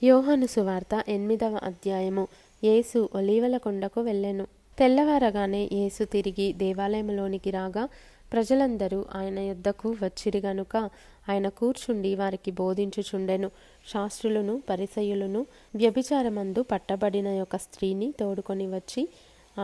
యోహాను సువార్త 8వ అధ్యాయము. యేసు ఒలీవల కొండకు వెళ్ళెను. తెల్లవారగానే యేసు తిరిగి దేవాలయంలోనికి రాగా ప్రజలందరూ ఆయన యొద్దకు వచ్చిరి గనుక ఆయన కూర్చుండి వారికి బోధించుచుండెను. శాస్త్రులను పరిసయ్యులను వ్యభిచారమందు పట్టబడిన ఒక స్త్రీని తోడుకొని వచ్చి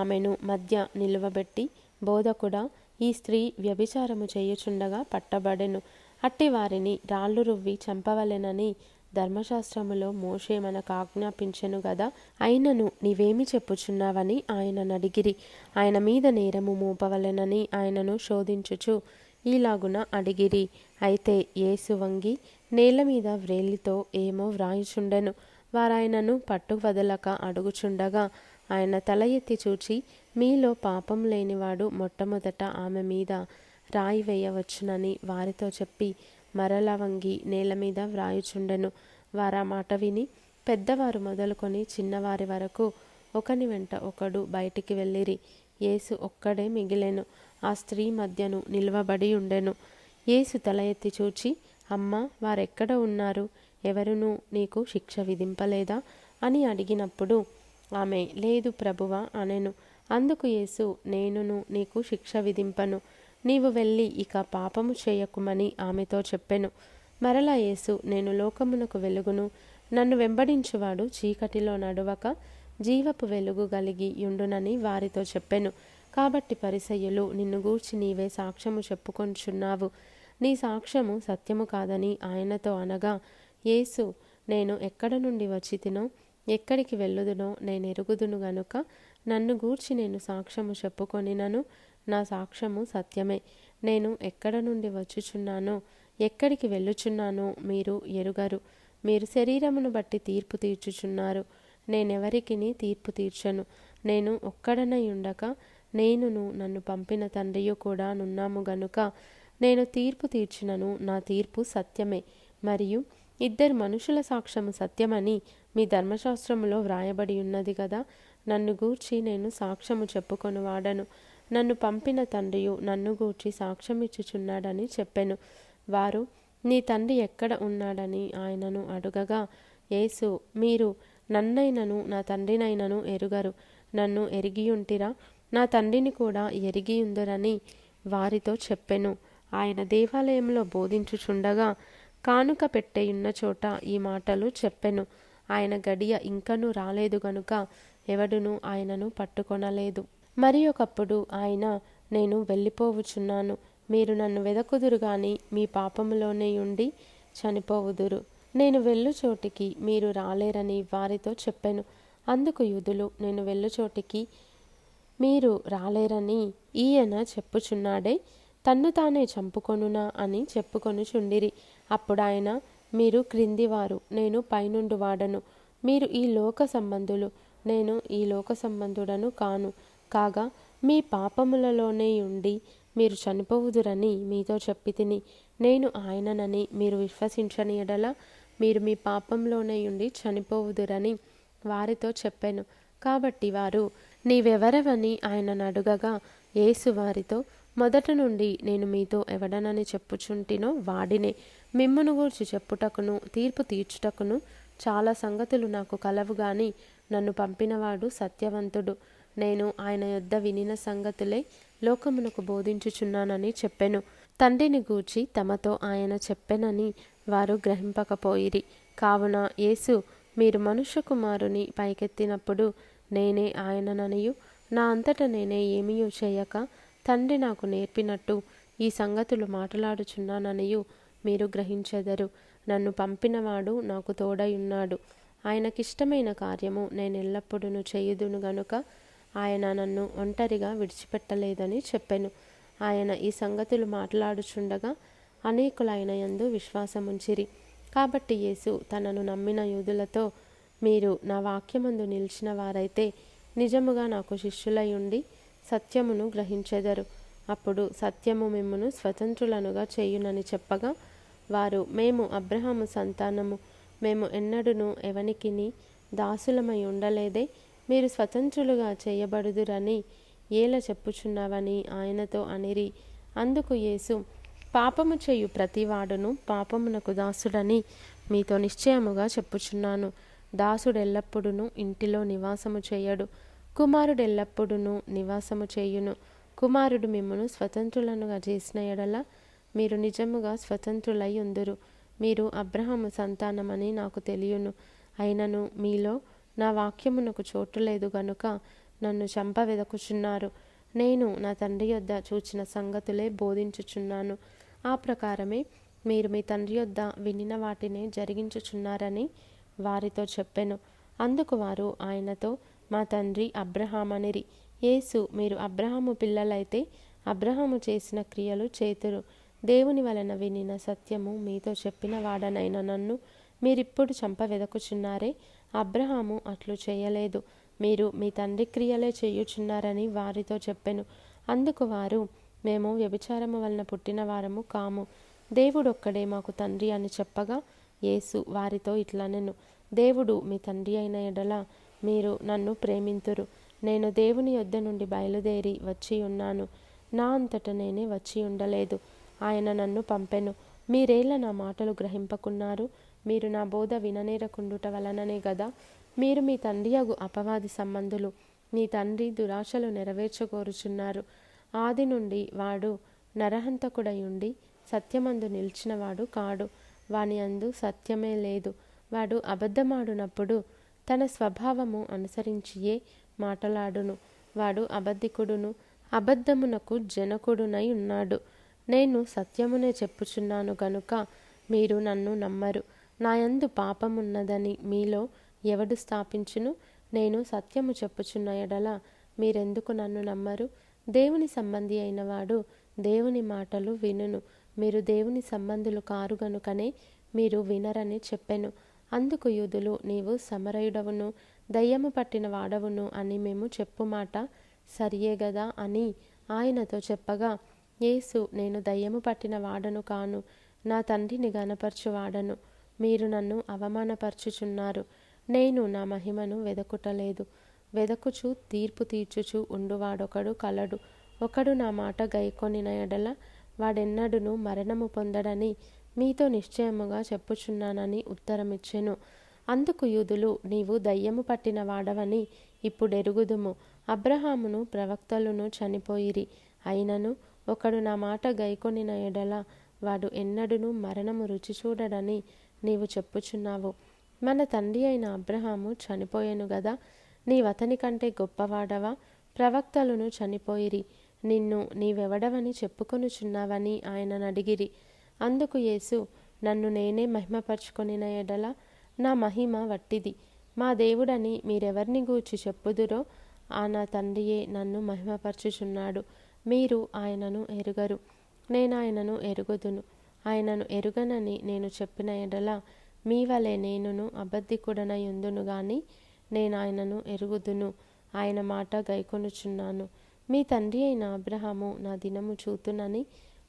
ఆమెను మధ్య నిలువబెట్టి, బోధకుడా, ఈ స్త్రీ వ్యభిచారము చేయుచుండగా పట్టబడెను. అట్టి వారిని రాళ్ళు రువ్వి చంపవలెనని ధర్మశాస్త్రములో మోషే మనకు ఆజ్ఞాపించెను గదా, అయినను నీవేమి చెప్పుచున్నావని ఆయన నడిగిరి. ఆయన మీద నేరము మోపవలెనని ఆయనను శోధించుచు ఈలాగున అడిగిరి. అయితే యేసు వంగి నేల మీద వ్రేలితో ఏమో వ్రాయుచుండెను. వారాయనను పట్టు వదలక అడుగుచుండగా ఆయన తల ఎత్తి చూచి, మీలో పాపం లేనివాడు మొట్టమొదట ఆమె మీద రాయి వేయవచ్చునని వారితో చెప్పి మరల వంగి నేల మీద వ్రాయుచుండెను. వారా మాట విని పెద్దవారు మొదలుకొని చిన్నవారి వరకు ఒకని వెంట ఒకడు బయటికి వెళ్ళిరి. యేసు ఒక్కడే మిగిలెను. ఆ స్త్రీ మధ్యను నిలువబడి ఉండెను. యేసు తల ఎత్తి చూచి, అమ్మా, వారెక్కడ ఉన్నారు? ఎవరునూ నీకు శిక్ష విధింపలేదా అని అడిగినప్పుడు ఆమె, లేదు ప్రభువా అనెను. అందుకు యేసు, నేనును నీకు శిక్ష విధింపను. నీవు వెళ్ళి ఇక పాపము చేయకుమని ఆమెతో చెప్పెను. మరలా యేసు, నేను లోకమునకు వెలుగును. నన్ను వెంబడించువాడు చీకటిలో నడవక జీవపు వెలుగు కలిగి యుండునని వారితో చెప్పెను. కాబట్టి పరిసయ్యులు, నిన్ను గూర్చి నీవే సాక్ష్యము చెప్పుకొనుచున్నావు, నీ సాక్ష్యము సత్యము కాదని ఆయనతో అనగా, యేసు, నేను ఎక్కడ నుండి వచ్చితినో ఎక్కడికి వెళ్ళుదునో నేనెరుగుదును గనుక నన్ను గూర్చి నేను సాక్ష్యము చెప్పుకొనినను నా సాక్ష్యము సత్యమే. నేను ఎక్కడ నుండి వచ్చుచున్నానో ఎక్కడికి వెళ్ళుచున్నానో మీరు ఎరుగరు. మీరు శరీరమును బట్టి తీర్పు తీర్చుచున్నారు. నేనెవరికిని తీర్పు తీర్చను. నేను ఒక్కడనై ఉండక నేనును నన్ను పంపిన తండ్రియు కూడా నున్నాము గనుక నేను తీర్పు తీర్చినను నా తీర్పు సత్యమే. మరియు ఇద్దరు మనుషుల సాక్ష్యము సత్యమని మీ ధర్మశాస్త్రములో వ్రాయబడి ఉన్నది కదా. నన్ను గూర్చి నేను సాక్ష్యము చెప్పుకొని వాడను. నన్ను పంపిన తండ్రియు నన్ను గూర్చి సాక్ష్యమిచ్చుచున్నాడని చెప్పెను. వారు, నీ తండ్రి ఎక్కడ ఉన్నాడని ఆయనను అడుగగా యేసు, మీరు నన్నైనను నా తండ్రినైనను ఎరుగరు. నన్ను ఎరిగియుంటిరా, నా తండ్రిని కూడా ఎరిగియుందురని వారితో చెప్పెను. ఆయన దేవాలయంలో బోధించుచుండగా కానుక పెట్టెయున్న చోట ఈ మాటలు చెప్పెను. ఆయన గడియ ఇంకనూ రాలేదు గనుక ఎవడునూ ఆయనను పట్టుకొనలేదు. మరి ఒకప్పుడు ఆయన, నేను వెళ్ళిపోవుచున్నాను, మీరు నన్ను వెదకుదురు గాని మీ పాపములోనే ఉండి చనిపోవుదురు. నేను వెళ్ళు చోటికి మీరు రాలేరని వారితో చెప్పెను. అందుకు యూదులు, నేను వెళ్ళు చోటికి మీరు రాలేరని ఈయన చెప్పుచున్నాడే, తన్ను తానే చంపుకొనునా అని చెప్పుకొనుచుండిరి. అప్పుడు ఆయన, మీరు క్రిందివారు, నేను పైనుండి వాడను. మీరు ఈ లోక సంబంధులు, నేను ఈ లోక సంబంధుడను కాను. కాగా మీ పాపములలోనే ఉండి మీరు చనిపోవుదురని మీతో చెప్పి తిని, నేను ఆయననని మీరు విశ్వసించని ఎడల మీరు మీ పాపంలోనే ఉండి చనిపోవుదురని వారితో చెప్పాను. కాబట్టి వారు, నీవెవరవని ఆయనను అడుగగా యేసు వారితో, మొదట నుండి నేను మీతో ఎవడనని చెప్పుచుంటినో వాడినే. మిమ్మును గూర్చి చెప్పుటకును తీర్పు తీర్చుటకును చాలా సంగతులు నాకు కలవు గాని నన్ను పంపినవాడు సత్యవంతుడు. నేను ఆయన యొద్ద వినిన సంగతులే లోకమునకు బోధించుచున్నానని చెప్పెను. తండ్రిని గూర్చి తమతో ఆయన చెప్పెనని వారు గ్రహింపకపోయిరి. కావున యేసు, మీరు మనుష్య కుమారుని పైకెత్తినప్పుడు నేనే ఆయనననియు నా అంతట నేనే ఏమీయూ చేయక తండ్రి నాకు నేర్పినట్టు ఈ సంగతులు మాట్లాడుచున్నాననియు మీరు గ్రహించెదరు. నన్ను పంపినవాడు నాకు తోడయున్నాడు. ఆయనకిష్టమైన కార్యము నేనెల్లప్పుడూ చేయుదును గనుక ఆయన నన్ను ఒంటరిగా విడిచిపెట్టలేదని చెప్పెను. ఆయన ఈ సంగతులు మాట్లాడుచుండగా అనేకులు ఆయన యందు విశ్వాసముంచిరి. కాబట్టి యేసు తనను నమ్మిన యూదులతో, మీరు నా వాక్యమందు నిలిచిన వారైతే నిజముగా నాకు శిష్యులై ఉండి సత్యమును గ్రహించెదరు. అప్పుడు సత్యము మిమ్మును స్వతంత్రులనుగా చేయునని చెప్పగా వారు, మేము అబ్రహాము సంతానము, మేము ఎన్నడూనూ ఎవనికిని దాసులమై ఉండలేదే, మీరు స్వతంత్రులుగా చేయబడుదురని ఏల చెప్పుచున్నావని ఆయనతో అనిరి. అందుకు యేసు, పాపము చేయు ప్రతివాడును పాపమునకు దాసుడని మీతో నిశ్చయముగా చెప్పుచున్నాను, దాసుడెల్లప్పుడూ ఇంటిలో నివాసము చేయడు, కుమారుడెల్లప్పుడూ నివాసము చేయును. కుమారుడు మిమ్మును స్వతంత్రులనుగా చేసిన ఎడల మీరు నిజముగా స్వతంత్రులై ఉందురు. మీరు అబ్రహాము సంతానమని నాకు తెలియను, అయినను మీలో నా వాక్యమునకు చోటు లేదు గనుక నన్ను చంపవెదకుచున్నారు. నేను నా తండ్రి యొద్ద చూచిన సంగతులే బోధించుచున్నాను. ఆ ప్రకారమే మీరు మీ తండ్రి యొద్ద వినిన వాటినే జరిగించుచున్నారని వారితో చెప్పెను. అందుకు వారు ఆయనతో, మా తండ్రి అబ్రహామనిరి. యేసు, మీరు అబ్రహాము పిల్లలైతే అబ్రహాము చేసిన క్రియలు చేతురు. దేవుని వలన వినిన సత్యము మీతో చెప్పిన వాడనైన నన్ను మీరిప్పుడు చంపవెదకుచున్నారే. అబ్రహాము అట్లు చేయలేదు, మీరు మీ తండ్రి క్రియలే చేయుచున్నారని వారితో చెప్పెను. అందుకు వారు, మేము వ్యభిచారము వలన పుట్టిన వారము కాము, దేవుడొక్కడే మాకు తండ్రి అని చెప్పగా, యేసు వారితో ఇట్లనెను, దేవుడు మీ తండ్రి అయిన ఎడల మీరు నన్ను ప్రేమింతురు. నేను దేవుని యొద్ద నుండి బయలుదేరి వచ్చి ఉన్నాను, నా అంతట నేనే వచ్చి ఉండలేదు, ఆయన నన్ను పంపెను. మీరేళ్ళ నా మాటలు గ్రహింపకున్నారు? మీరు నా బోధ విననేరకుండుట వలననే గదా. మీరు మీ తండ్రియగు అపవాది సంబంధులు. మీ తండ్రి దురాశలు నెరవేర్చగోరుచున్నారు. ఆది నుండి వాడు నరహంతకుడై ఉండి సత్యమందు నిలిచినవాడు కాడు, వాని అందు సత్యమే లేదు. వాడు అబద్ధమాడునప్పుడు తన స్వభావము అనుసరించియే మాటలాడును. వాడు అబద్ధికుడును, అబద్ధమునకు జనకుడునై ఉన్నాడు. నేను సత్యమునే చెప్పుచున్నాను గనుక మీరు నన్ను నమ్మరు. నాయందు పాపమున్నదని మీలో ఎవడు స్థాపించును? నేను సత్యము చెప్పుచున్న ఎడల మీరెందుకు నన్ను నమ్మరు? దేవుని సంబంధి అయిన వాడు దేవుని మాటలు వినును. మీరు దేవుని సంబంధులు కారు గనుకనే మీరు వినరని చెప్పెను. అందుకు యూదులు, నీవు సమరయుడవును, దయ్యము పట్టిన వాడవును అని మేము చెప్పుమాట సరియే గదా అని ఆయనతో చెప్పగా, యేసు, నేను దయ్యము పట్టిన వాడను కాను, నా తండ్రిని గనపరచువాడను. మీరు నన్ను అవమానపరచుచున్నారు. నేను నా మహిమను వెదకుటలేదు. వెదకుచు తీర్పు తీర్చుచు ఉండువాడొకడు కలడు. ఒకడు నా మాట గైకొనిన ఎడల వాడెన్నడును మరణము పొందడని మీతో నిశ్చయముగా చెప్పుచున్నానని ఉత్తరమిచ్చెను. అందుకు యూదులు, నీవు దయ్యము పట్టిన వాడవని ఇప్పుడెరుగుదుము. అబ్రహామును ప్రవక్తలును చనిపోయిరి, అయినను ఒకడు నా మాట గైకొనిన ఎడల వాడు ఎన్నడును మరణము రుచి చూడడని నీవు చెప్పుచున్నావు. మన తండ్రి అయిన అబ్రహాము చనిపోయెను గదా, నీవతని కంటే గొప్పవాడవా? ప్రవక్తలును చనిపోయిరి, నిన్ను నీవెవడవని చెప్పుకొనుచున్నావని ఆయననడిగిరి. అందుకు యేసు, నన్ను నేనే మహిమపరచుకొనిన ఎడల నా మహిమ వట్టిది. మా దేవుడని మీరెవర్ని గూర్చి చెప్పుదురో ఆ నా తండ్రియే నన్ను మహిమపరచుచున్నాడు. మీరు ఆయనను ఎరుగరు, నేనాయనను ఎరుగుదును. ఆయనను ఎరుగనని నేను చెప్పిన ఎడల మీ వలె నేనును అబద్ధికుడనై ఉందును గాని నేనాయనను ఎరుగుదును. ఆయన మాట గైకొనుచున్నాను. మీ తండ్రి అయిన అబ్రహాము నా దినము చూతునని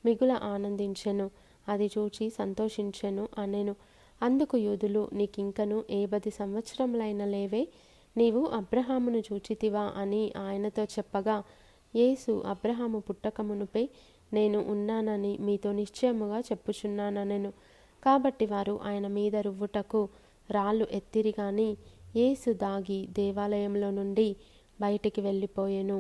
మిగుల ఆనందించెను, అది చూచి సంతోషించెను అనెను. అందుకు యూదులు, నీకింకను 10 సంవత్సరములైన లేవే, నీవు అబ్రహామును చూచితివా అని ఆయనతో చెప్పగా, యేసు, అబ్రహాము పుట్టక మునుపే నేను ఉన్నానని మీతో నిశ్చయముగా చెప్పుచున్నాననెను. కాబట్టి వారు ఆయన మీద రువ్వుటకు రాళ్ళు ఎత్తిరి గాని యేసు దాగి దేవాలయంలో నుండి బయటికి వెళ్ళిపోయెను.